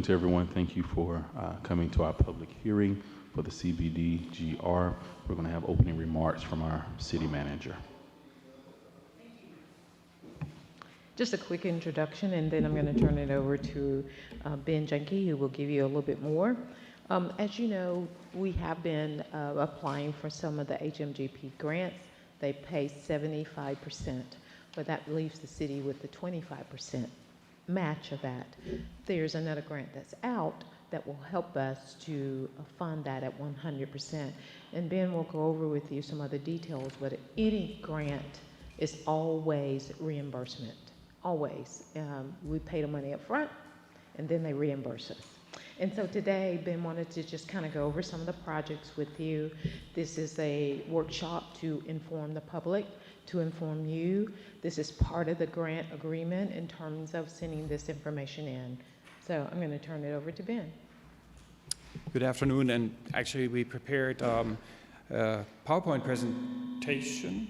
To everyone, thank you for coming to our public hearing for the CBDGR. We're going to have opening remarks from our city manager. Just a quick introduction, and then I'm going to turn it over to Ben Jenke, who will give you a little bit more. As you know, we have been applying for some of the HMGP grants. They pay 75%, but that leaves the city with the 25% match of that. There's another grant that's out that will help us to fund that at 100%. And Ben will go over with you some other details, but any grant is always reimbursement, always. We pay the money up front, and then they reimburse us. And so today, Ben wanted to just kind of go over some of the projects with you. This is a workshop to inform the public, to inform you. This is part of the grant agreement in terms of sending this information in. So I'm going to turn it over to Ben. Good afternoon, and actually we prepared a PowerPoint presentation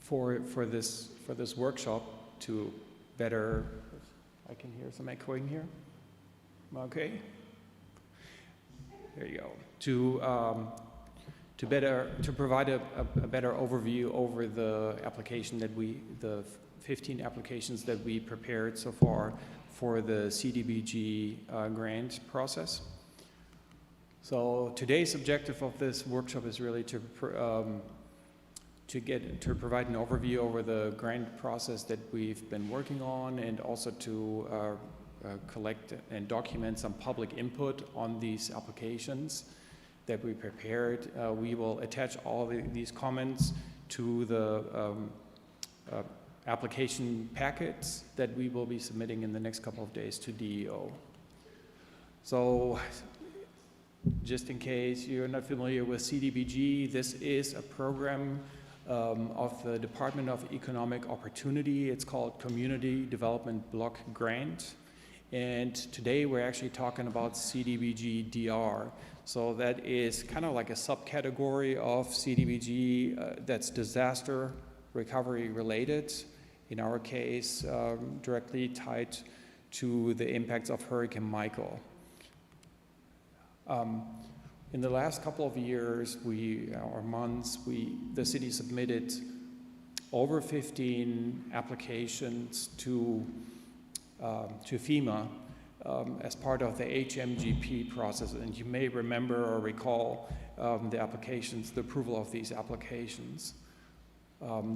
for this workshop to better. I can hear some echoing here. Okay. There you go. To provide a better overview over the application that the 15 applications that we prepared so far for the CDBG grant process. So today's objective of this workshop is really to provide an overview over the grant process that we've been working on, and also to collect and document some public input on these applications that we prepared. We will attach all these comments to the application packets that we will be submitting in the next couple of days to DEO. So just in case you're not familiar with CDBG, this is a program of the Department of Economic Opportunity. It's called Community Development Block Grant. And today we're actually talking about CDBG DR. So that is kind of like a subcategory of CDBG that's disaster recovery related. In our case, directly tied to the impacts of Hurricane Michael. In the last couple of years, the city submitted over 15 applications to FEMA as part of the HMGP process. And you may remember or recall the approval of these applications.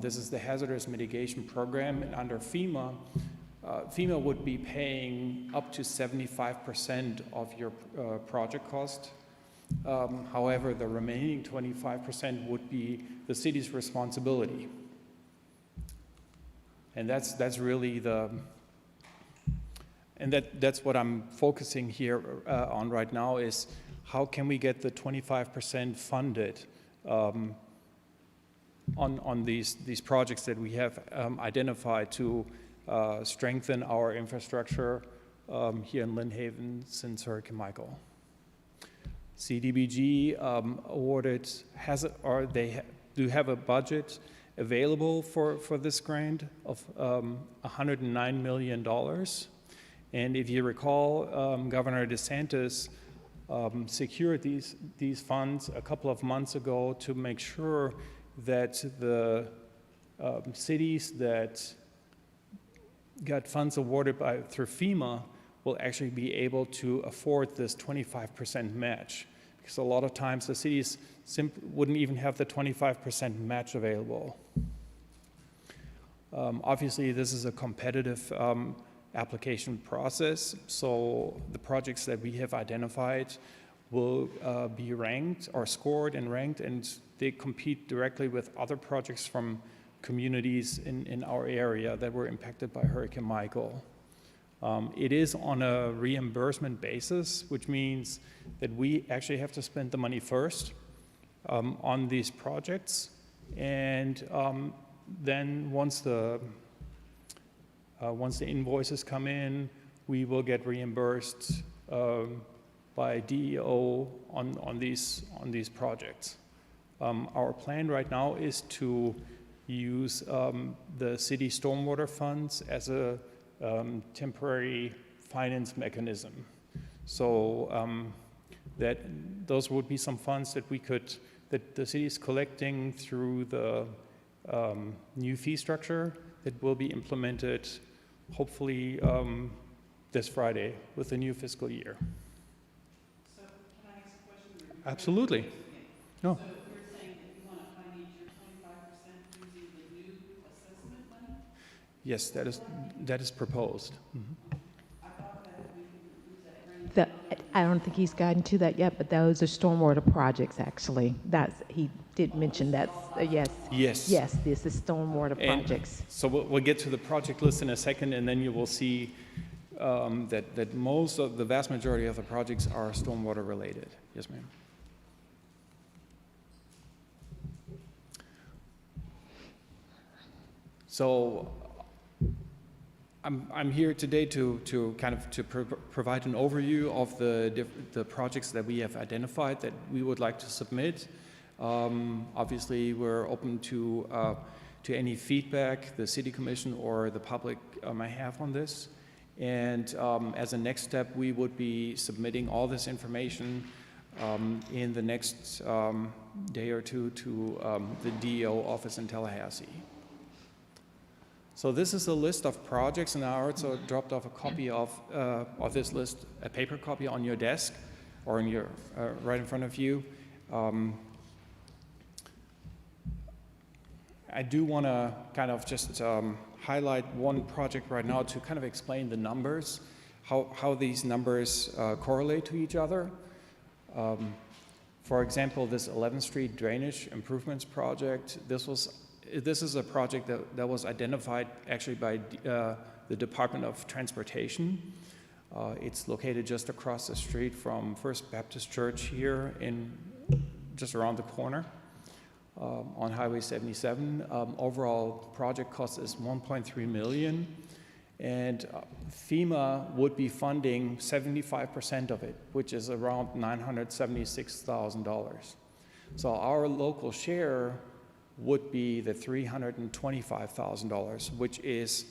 This is the Hazardous Mitigation Program, and under FEMA, FEMA would be paying up to 75% of your project cost. However, the remaining 25% would be the city's responsibility. And that's really that's what I'm focusing here on right now, is how can we get the 25% funded on these projects that we have identified to strengthen our infrastructure here in Lynn Haven since Hurricane Michael. CDBG do have a budget available for this grant of $109 million. And if you recall, Governor DeSantis secured these funds a couple of months ago to make sure that the cities that got funds awarded through FEMA will actually be able to afford this 25% match. Because a lot of times the cities wouldn't even have the 25% match available. Obviously, this is a competitive application process, so the projects that we have identified will be ranked or scored and ranked, and they compete directly with other projects from communities in our area that were impacted by Hurricane Michael. It is on a reimbursement basis, which means that we actually have to spend the money first on these projects, and then once the invoices come in, we will get reimbursed by DEO on these projects. Our plan right now is to use the city stormwater funds as a temporary finance mechanism. So that those would be some funds that that the city is collecting through the new fee structure that will be implemented hopefully this Friday with the new fiscal year. So can I ask a question? Absolutely. No. So you're saying that you want to finance your 25% using the new assessment money? Yes, that is proposed. Mhm. I thought that we could use that grant. I don't think he's gotten to that yet, but those are stormwater projects, actually. He did mention that, yes. Yes. Yes, this is stormwater And projects. so we'll get to the project list in a second, and then you will see that most of the vast majority of the projects are stormwater related. Yes, ma'am. So I'm here today to kind of provide an overview of the projects that we have identified that we would like to submit. Obviously, we're open to any feedback the City Commission or the public may have on this. And as a next step, we would be submitting all this information in the next day or two to the DEO office in Tallahassee. So this is a list of projects, and I also dropped off a copy of this list, a paper copy on your desk or in your right in front of you. I do want to kind of just highlight one project right now to kind of explain the numbers, how these numbers correlate to each other. For example, this 11th Street Drainage Improvements Project, this is a project that was identified actually by the Department of Transportation. It's located just across the street from First Baptist Church here just around the corner on Highway 77. Overall project cost is $1.3 million, and FEMA would be funding 75% of it, which is around $976,000. So our local share would be the $325,000, which is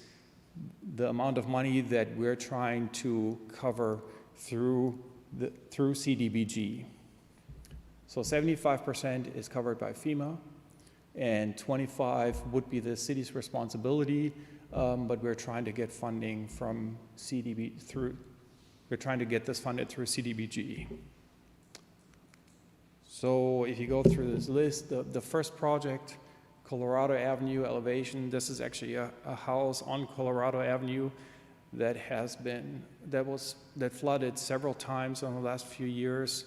the amount of money that we're trying to cover through CDBG. So 75% is covered by FEMA, and 25% would be the city's responsibility, but we're trying to get funding from we're trying to get this funded through CDBG. So if you go through this list, the first project, Colorado Avenue elevation, this is actually a house on Colorado Avenue that flooded several times in the last few years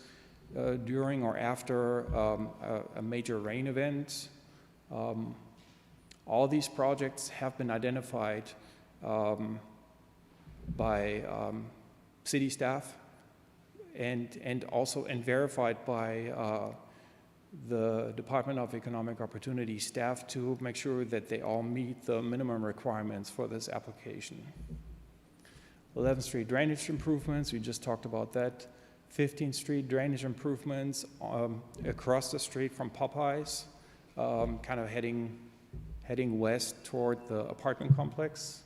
during or after a major rain event. All these projects have been identified by city staff and also verified by the Department of Economic Opportunity staff to make sure that they all meet the minimum requirements for this application. 11th Street drainage improvements, we just talked about that. 15th Street drainage improvements across the street from Popeyes, kind of heading west toward the apartment complex.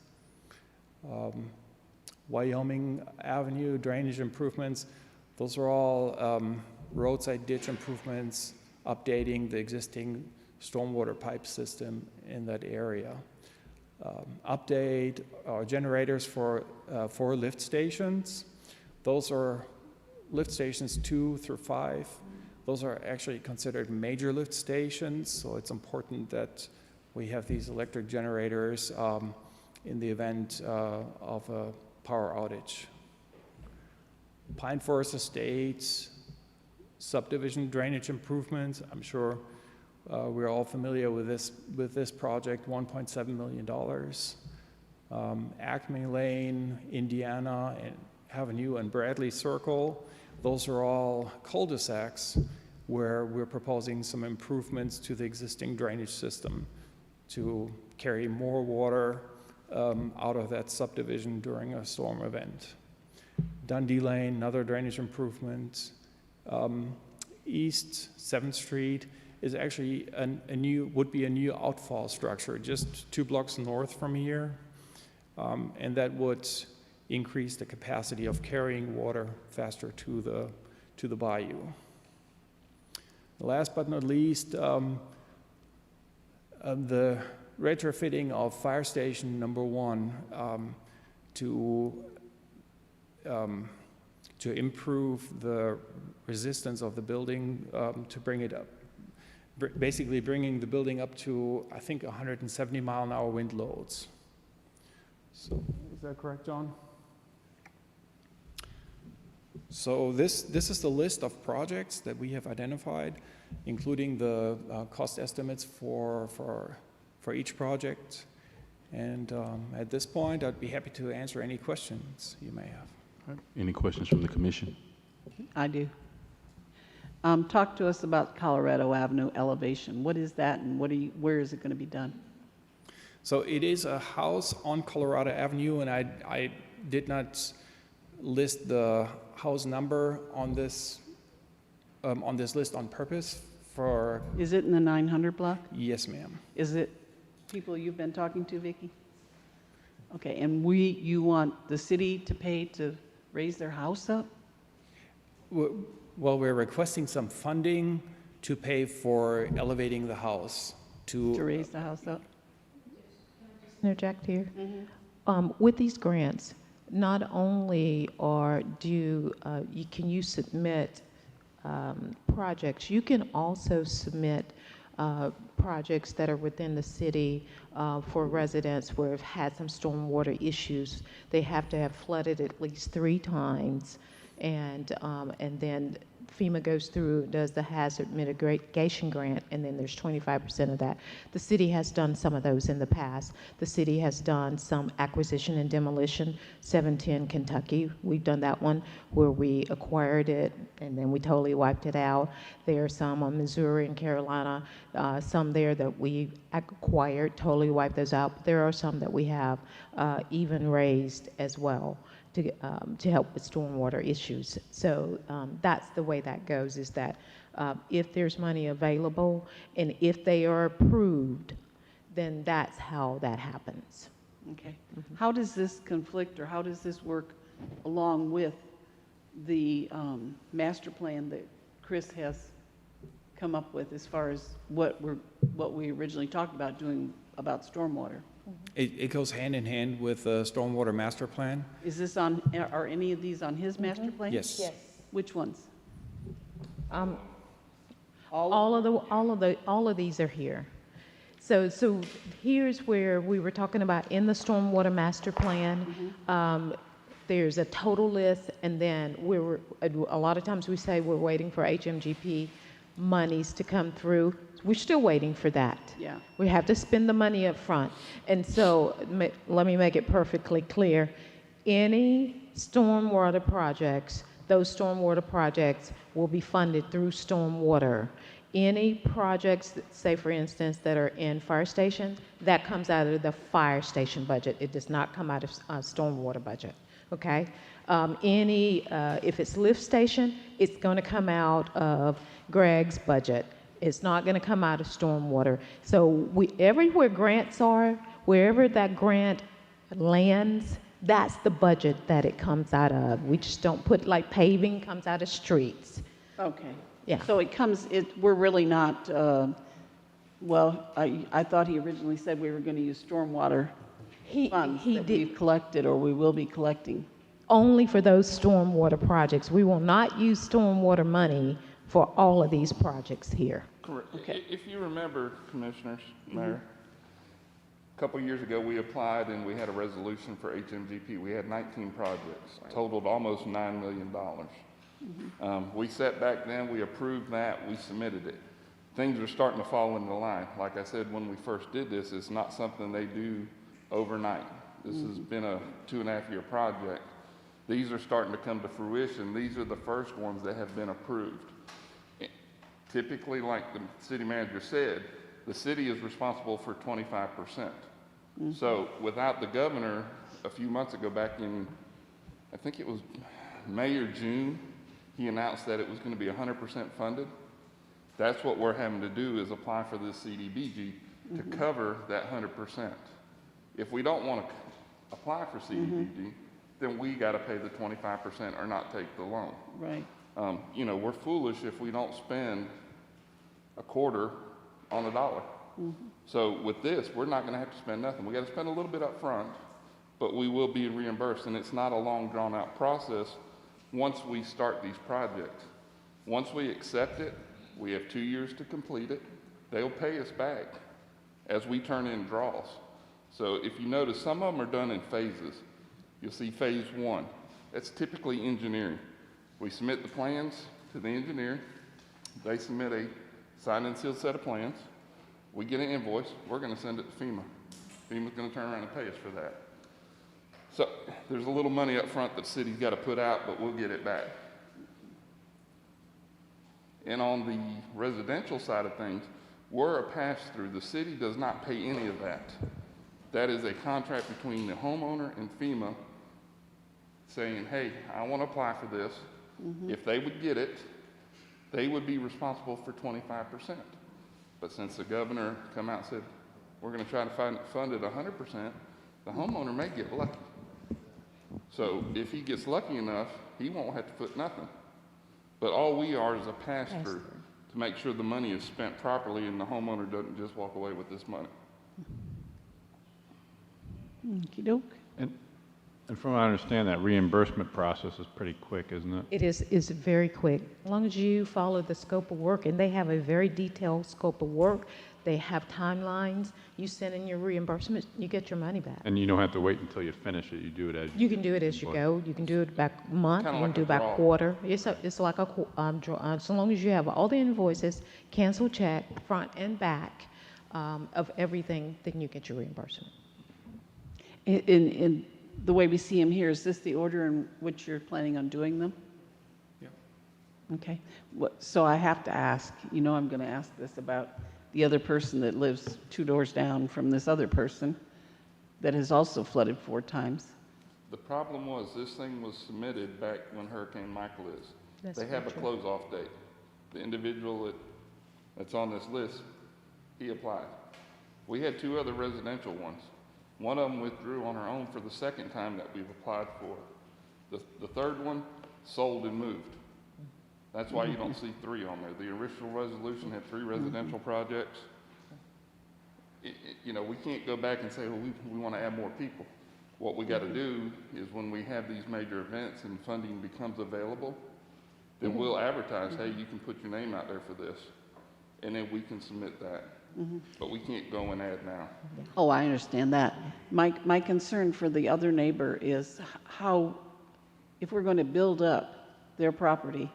Wyoming Avenue drainage improvements, those are all roadside ditch improvements, updating the existing stormwater pipe system in that area. Update generators for lift stations. Those are lift stations 2 through 5. Those are actually considered major lift stations, so it's important that we have these electric generators in the event of a power outage. Pine Forest Estates, subdivision drainage improvements. I'm sure we're all familiar with this project, $1.7 million. Acme Lane, Indiana Avenue, and Bradley Circle. Those are all cul-de-sacs where we're proposing some improvements to the existing drainage system to carry more water out of that subdivision during a storm event. Dundee Lane, another drainage improvement. East 7th Street is actually would be a new outfall structure just 2 blocks north from here. and that would increase the capacity of carrying water faster to the bayou. Last but not least, the retrofitting of fire station number 1 to improve the resistance of the building, to bring it up, basically bringing the building up to, I think, 170 mile an hour wind loads. So, is that correct, John? So this is the list of projects that we have identified, including the cost estimates for each project. And at this point, I'd be happy to answer any questions you may have. All right. Any questions from the commission? I do. Talk to us about Colorado Avenue elevation. What is that, and where is it going to be done? So it is a house on Colorado Avenue, and I did not list the house number on this list on purpose for. Is it in the 900 block? Yes, ma'am. Is it people you've been talking to, Vicki? Okay, and you want the city to pay to raise their house up? Well, we're requesting some funding to pay for elevating the house To raise the house up? Interject here. With these grants, not only can you submit projects, you can also submit projects that are within the city for residents where have had some stormwater issues. They have to have flooded at least 3 times, and then FEMA goes through, does the hazard mitigation grant, and then there's 25% of that. The city has done some of those in the past. The city has done some acquisition and demolition, 710 Kentucky. We've done that one where we acquired it and then we totally wiped it out. There are some on Missouri and Carolina, some there that we acquired, totally wiped those out. But there are some that we have even raised as well to help with stormwater issues. So that's the way that goes, is that if there's money available and if they are approved, then that's how that happens. Okay. How does this conflict, or how does this work along with the master plan that Chris has come up with as far as what we originally talked about doing about stormwater? It goes hand in hand with the stormwater master plan. Is this are any of these on his master plan? Yes. Yes. Which ones? All of these are here. So here's where we were talking about in the stormwater master plan. There's a total list, and then a lot of times we say we're waiting for HMGP monies to come through. We're still waiting for that. Yeah. We have to spend the money up front. And so let me make it perfectly clear. Any stormwater projects, those stormwater projects will be funded through stormwater. Any projects, that, say for instance, that are in fire stations, that comes out of the fire station budget. It does not come out of stormwater budget, okay? If it's lift station, it's going to come out of Greg's budget. It's not going to come out of stormwater. So everywhere grants are, wherever that grant lands, that's the budget that it comes out of. We just don't put, like paving comes out of streets. Okay. Yeah. So we're really not, I thought he originally said we were going to use stormwater funds that we've collected or we will be collecting. Only for those stormwater projects. We will not use stormwater money for all of these projects here. Correct. Okay. If you remember, Commissioners, Mayor, a couple years ago we applied and we had a resolution for HMGP. We had 19 projects, totaled almost $9 million. We sat back then, we approved that, we submitted it. Things are starting to fall into line. Like I said, when we first did this, it's not something they do overnight. This has been a 2.5-year project. These are starting to come to fruition. These are the first ones that have been approved. Typically, like the city manager said, the city is responsible for 25%. So without the governor, a few months ago, back in, I think it was May or June, he announced that it was going to be 100% funded. That's what we're having to do, is apply for this CDBG to cover that 100%. If we don't want to apply for CDBG, then we got to pay the 25% or not take the loan. Right. You know, we're foolish if we don't spend a quarter on a dollar. So with this, we're not going to have to spend nothing. We got to spend a little bit up front, but we will be reimbursed, and it's not a long, drawn-out process once we start these projects. Once we accept it, we have 2 years to complete it. They'll pay us back as we turn in draws. So if you notice, some of them are done in phases. You'll see phase 1. That's typically engineering. We submit the plans to the engineer. They submit a signed and sealed set of plans. We get an invoice. We're going to send it to FEMA. FEMA's going to turn around and pay us for that. So there's a little money up front that the city's got to put out, but we'll get it back. And on the residential side of things, we're a pass-through. The city does not pay any of that. That is a contract between the homeowner and FEMA saying, hey, I want to apply for this. If they would get it, they would be responsible for 25%. But since the governor come out and said, we're going to try to fund it 100%, the homeowner may get lucky. So if he gets lucky enough, he won't have to put nothing. But all we are is a pass-through to make sure the money is spent properly and the homeowner doesn't just walk away with this money. Okey-doke. And from what I understand, that reimbursement process is pretty quick, isn't it? It is very quick. As long as you follow the scope of work, and they have a very detailed scope of work, they have timelines, you send in your reimbursement, you get your money back. And you don't have to wait until you finish it. You do it as You can do it as you go. You can do it back month, Kinda you can like do a it back draw. quarter. It's like a draw. So long as you have all the invoices, cancel check, front and back of everything, then you get your reimbursement. In the way we see them here, is this the order in which you're planning on doing them? Yeah. Okay. So I have to ask, you know I'm going to ask this about the other person that lives 2 doors down from this other person that has also flooded 4 times. The problem was this thing was submitted back when Hurricane Michael is. That's They have a very true. close-off date. The individual that's on this list, he applied. We had 2 other residential ones. One of them withdrew on her own for the second time that we've applied for. The third one sold and moved. That's why you don't see 3 on there. The original resolution had 3 residential projects. You know, we can't go back and say, well, we want to add more people. What we got to do is when we have these major events and funding becomes available, then we'll advertise, hey, you can put your name out there for this, and then we can submit that. But we can't go and add now. Oh, I understand that. My concern for the other neighbor is how, if we're going to build up their property,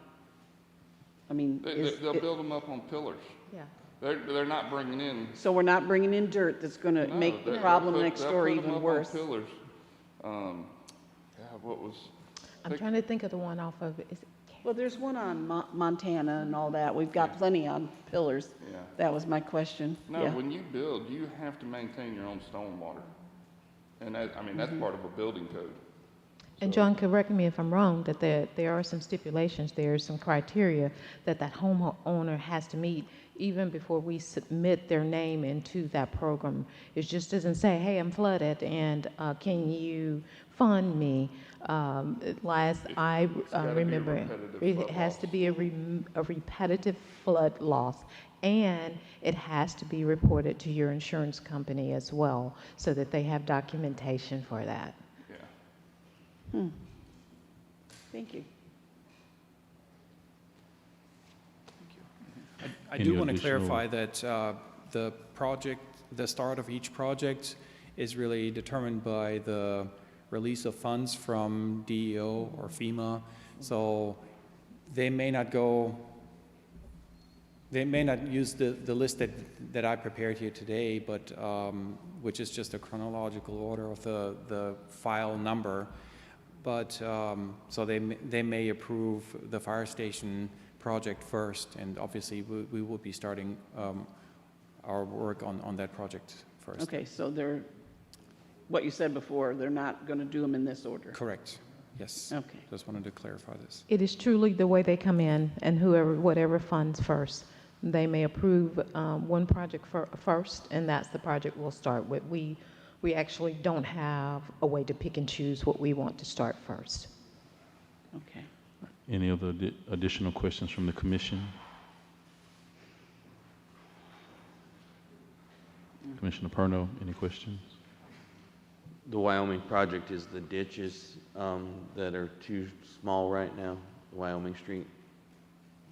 I mean, They'll build them up on pillars. Yeah. They're not bringing in. so we're not bringing in dirt that's going to No, make the they'll problem put- next they'll door put 'em even up worse. on pillars. What was? I'm trying to think of the one off of, is it Well, there's one on Montana and all that. We've got plenty on pillars. Yeah. That was my question. No, Yeah. when you build, you have to maintain your own stormwater. And that, I mean, that's part of a building code. And John, correct me if I'm wrong, that there are some stipulations, there are some criteria that homeowner has to meet even before we submit their name into that program. It just doesn't say, hey, I'm flooded and can you fund me? Last I gotta be a remember, repetitive it flood has loss. to be a repetitive flood loss. And it has to be reported to your insurance company as well, so that they have documentation for that. Yeah. Thank you. I Any do want to additional- clarify that the start of each project is really determined by the release of funds from DEO or FEMA. So they may not use the list that I prepared here today, but which is just a chronological order of the file number. But so they may approve the fire station project first, and obviously we will be starting our work on that project first. Okay, so what you said before, they're not going to do them in this order? Correct. Yes. Okay. Just wanted to clarify this. It is truly the way they come in, and whatever funds first. They may approve one project first, and that's the project we'll start with. We we actually don't have a way to pick and choose what we want to start first. Okay. Any other additional questions from the commission? Commissioner Perno, any questions? The Wyoming project is the ditches that are too small right now, Wyoming Street.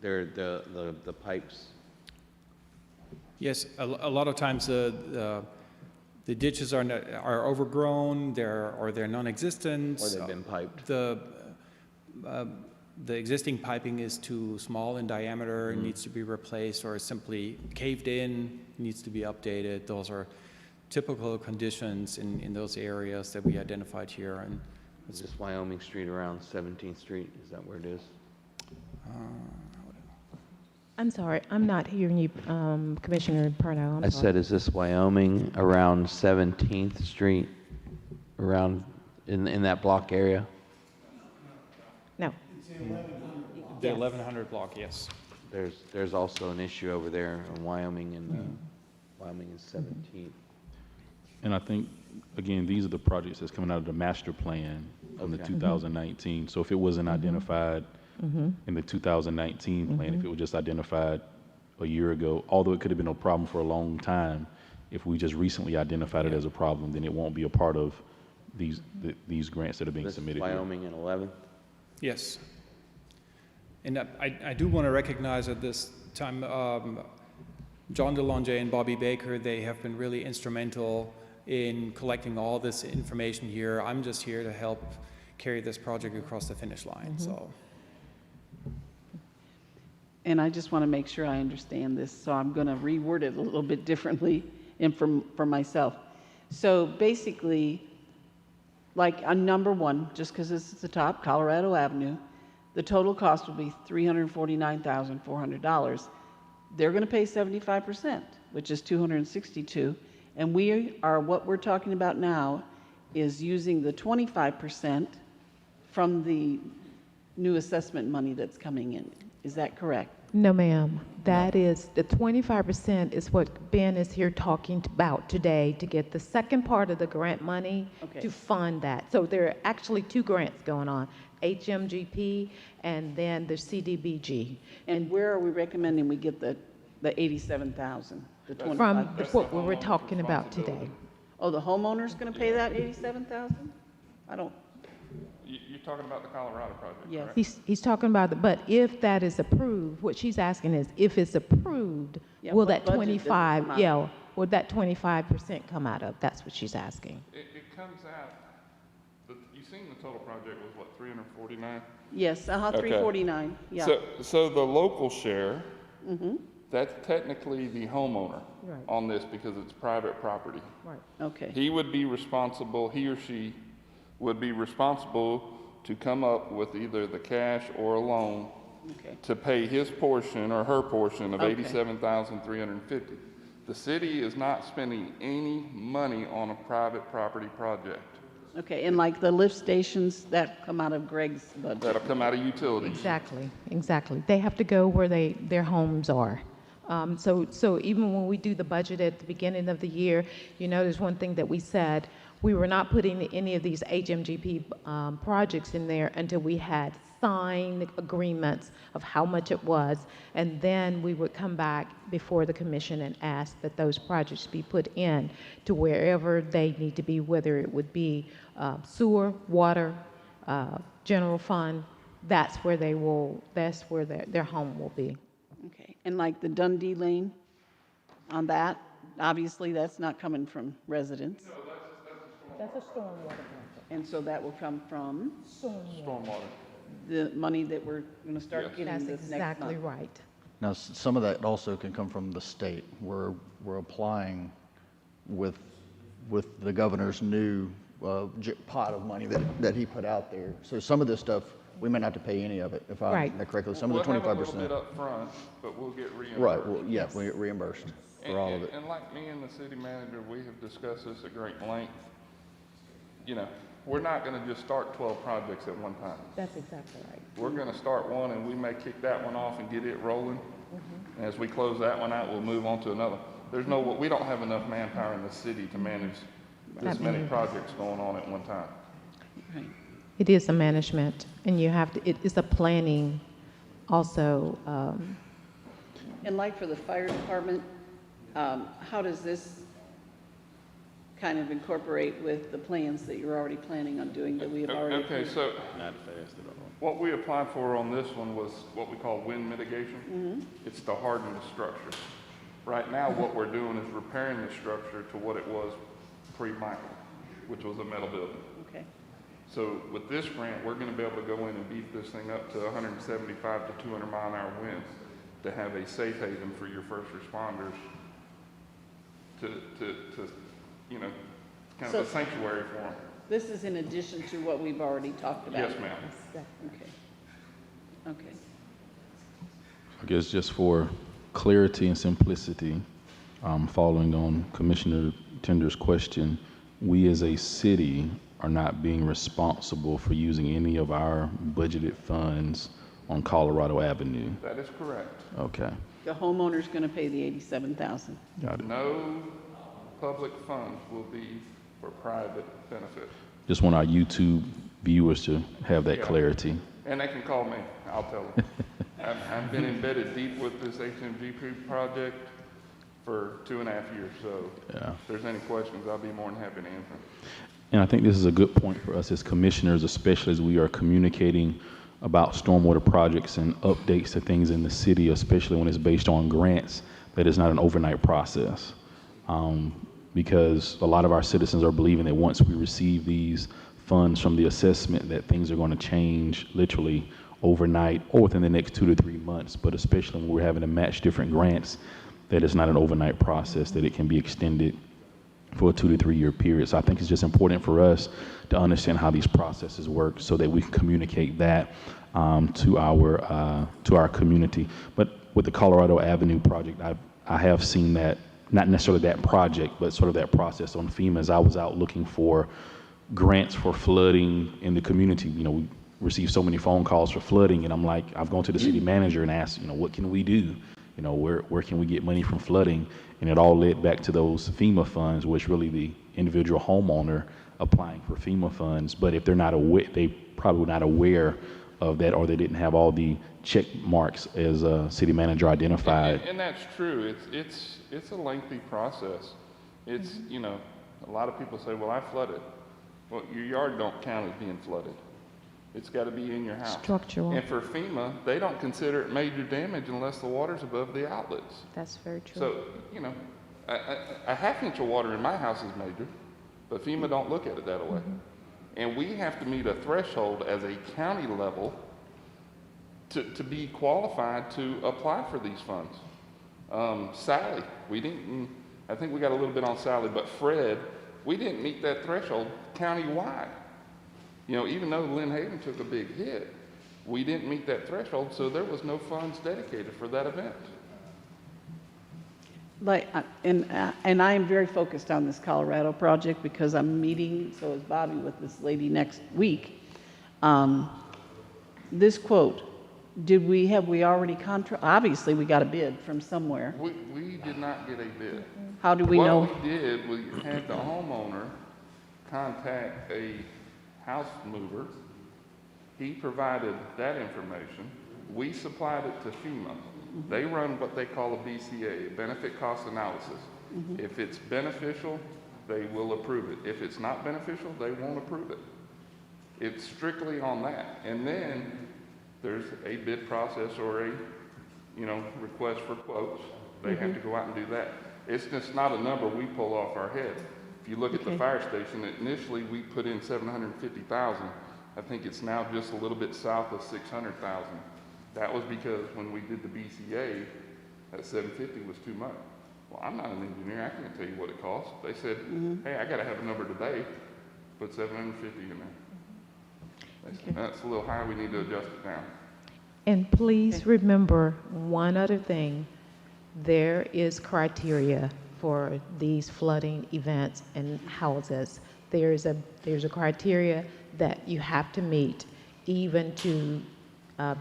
They're the pipes. Yes, a lot of times the ditches are overgrown, they're non-existent. Or they've been piped. The existing piping is too small in diameter, needs to be replaced, or simply caved in, needs to be updated. Those are typical conditions in those areas that we identified here. And Is this Wyoming Street around 17th Street? Is that where it is? I'm sorry, I'm not hearing you, Commissioner Perno. I said, is this Wyoming around 17th Street? Around in that block area? No. the 1100 block, yes. There's also an issue over there in Wyoming, and Wyoming is 17th. And I think, again, these are the projects that's coming out of the master plan from the Okay. 2019. So if it wasn't identified in the 2019 plan, if it was just identified a year ago, although it could have been a problem for a long time, if we just recently identified it as a problem, then it won't be a part of these grants that are being This is submitted here. Wyoming and 11th? Yes. And I do want to recognize at this time, John DeLonge and Bobby Baker, they have been really instrumental in collecting all this information here. I'm just here to help carry this project across the finish line, so. And I just want to make sure I understand this, so I'm going to reword it a little bit differently and for myself. So basically, like on number one, just because this is the top, Colorado Avenue, the total cost will be $349,400. They're going to pay 75%, which is $262. And what we're talking about now is using the 25% from the new assessment money that's coming in. Is that correct? No, ma'am. That is, the 25% is what Ben is here talking about today to get the second part of the grant money Okay. to fund that. So there are actually two grants going on, HMGP and then the CDBG. And where are we recommending we get the 87,000, the 25%? From what we were talking about today. Oh, the homeowner's going to pay that 87,000? I don't, You're talking about the Colorado project, Yes. correct? He's talking about, but if that is approved, what she's asking is, if it's approved, Yeah, will what that budget does it come 25, out yeah, would that 25% come out of? That's what she's asking. It comes out, you seen the total project was what, 349? yes, Okay. 349, yeah. So the local share, that's technically the homeowner Right. on this because it's private property. Right. Okay, He would be responsible, he or she would be responsible to come up with either the cash or a loan okay, to pay his portion or her portion of Okay. $87,350. The city is not spending any money on a private property project. okay. And like the lift stations, that come out of Greg's budget? That'll come out of utilities. Exactly, exactly. They have to go where their homes are. So even when we do the budget at the beginning of the year, you notice one thing that we said, we were not putting any of these HMGP projects in there until we had signed agreements of how much it was, and then we would come back before the commission and ask that those projects be put in to wherever they need to be, whether it would be sewer, water, general fund. That's where their home will be. Okay, and like the Dundee Lane on that, obviously that's not coming from residents. That's a stormwater project. And so that will come from Stormwater. the money that we're going to start Yes. getting That's this next exactly month. right. Now, some of that also can come from the state. We're applying with the governor's new pot of money that he put out there. So some of this stuff, we may not have to pay any of it, if I Right. remember correctly. Some of the We'll have a little 25%. bit up front, but we'll get reimbursed. Right, well, yeah, we get reimbursed for all of it. And like me and the city manager, we have discussed this at great length. You know, we're not gonna just start 12 projects at one time. That's exactly right. We're gonna start one and we may kick that one off and get it rolling. And as we close that one out, we'll move on to another. We don't have enough manpower in the city to manage this many projects going on at one time. Right. It is a management, and you have to, it is a planning also. And like for the fire department, how does this kind of incorporate with the plans that you're already planning on doing that we have already? Okay, so Not fast at all. what we applied for on this one was what we call wind mitigation. It's to harden the structure. Right now, what we're doing is repairing the structure to what it was pre-Michael, which was a metal building. Okay. So with this grant, we're gonna be able to go in and beef this thing up to 175 to 200 mile an hour winds to have a safe haven for your first responders to you know, kind of a sanctuary for them. This is in addition to what we've already talked about? Yes, ma'am. Okay. Okay. I guess just for clarity and simplicity, following on Commissioner Tender's question, we as a city are not being responsible for using any of our budgeted funds on Colorado Avenue. That is correct. Okay, The homeowner's going to pay the $87,000. got it. No public funds will be for private benefit. Just want our YouTube viewers to have that Yeah. clarity. And they can call me, I'll tell them. I've been embedded deep with this HMGP project for 2.5 years, so Yeah. if there's any questions, I'll be more than happy to answer. And I think this is a good point for us as commissioners, especially as we are communicating about stormwater projects and updates to things in the city, especially when it's based on grants, that it's not an overnight process. Because a lot of our citizens are believing that once we receive these funds from the assessment, that things are going to change literally overnight or within the next 2 to 3 months. But especially when we're having to match different grants, that it's not an overnight process, that it can be extended for a 2 to 3 year period. So I think it's just important for us to understand how these processes work so that we can communicate that to our community. But with the Colorado Avenue project, I have seen that, not necessarily that project, but sort of that process on FEMA. As I was out looking for grants for flooding in the community, you know, we received so many phone calls for flooding, and I'm like, I've gone to the city manager and asked, you know, what can we do? You know, where can we get money from flooding? And it all led back to those FEMA funds, which really the individual homeowner applying for FEMA funds. But if they're not aware, they probably were not aware of that, or they didn't have all the check marks as a city manager identified. And that's true. It's a lengthy process. It's, you know, a lot of people say, well, I flooded. Well, your yard don't count as being flooded. It's got to be in your house. Structural. And for FEMA, they don't consider it major damage unless the water's above the outlets. That's very true. So, you know, a half inch of water in my house is major, but FEMA don't look at it that way. And we have to meet a threshold as a county level to be qualified to apply for these funds. Sally, we didn't, I think we got a little bit on Sally, but Fred, we didn't meet that threshold countywide. You know, even though Lynn Haven took a big hit, we didn't meet that threshold, so there was no funds dedicated for that event. Like, and I am very focused on this Colorado project because I'm meeting, so is Bobby, with this lady next week. This quote, have we already obviously we got a bid from somewhere. We did not get a bid. How do we know? What we did, we had the homeowner contact a house mover. He provided that information. We supplied it to FEMA. They run what they call a BCA, a benefit cost analysis. If it's beneficial, they will approve it. If it's not beneficial, they won't approve it. It's strictly on that. And then there's a bid process or a, you know, request for quotes. They have to go out and do that. It's just not a number we pull off our head. If you look at the fire station, initially we put in $750,000. I think it's now just a little bit south of $600,000. That was because when we did the BCA, that $750 was too much. Well, I'm not an engineer. I can't tell you what it costs. They said, hey, I got to have a number today. Put $750 in there. That's a little high. We need to adjust it down. And please remember one other thing. There is criteria for these flooding events and houses. There's a criteria that you have to meet even to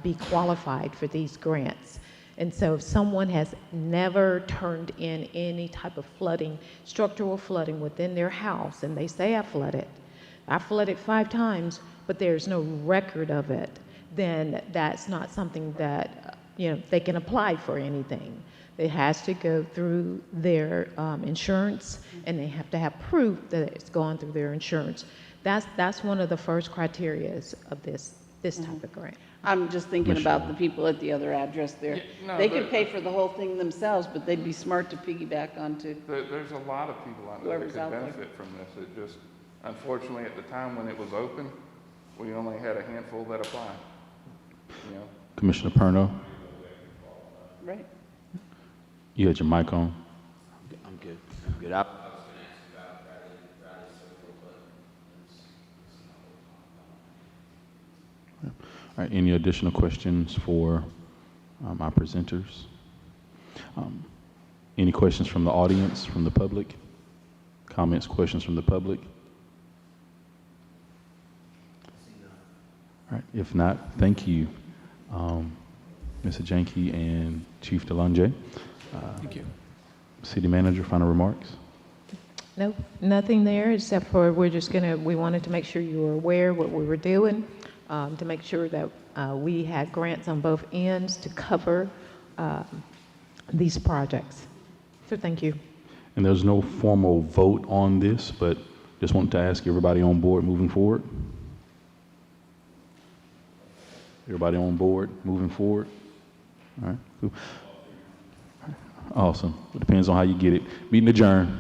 be qualified for these grants. And so if someone has never turned in any type of flooding, structural flooding within their house, and they say I flooded 5 times, but there's no record of it, then that's not something that, they can apply for anything. It has to go through their insurance, and they have to have proof that it's gone through their insurance. That's one of the first criterias of this type of grant. I'm just thinking Commissioner. about the people at the other address there. Yeah, no, They could but- pay for the whole thing themselves, but they'd be smart to piggyback onto, There's a lot of people out there that Whoever's could out there. benefit from this. It just, unfortunately, at the time when it was open, we only had a handful that applied. Commissioner Perno, right? you had your mic on. I'm good. I'm good. All right, any additional questions for our presenters? Any questions from the audience, from the public? Comments, questions from the public? All right, if not, thank you, Mr. Janke and Chief Delonge. Thank you. City Manager, final remarks? Nope, nothing there except for we wanted to make sure you were aware what we were doing, to make sure that we had grants on both ends to cover these projects. So thank you. And there's no formal vote on this, but just wanted to ask everybody on board moving forward. Everybody on board moving forward? All right, cool. Awesome. It depends on how you get it. Meeting adjourned.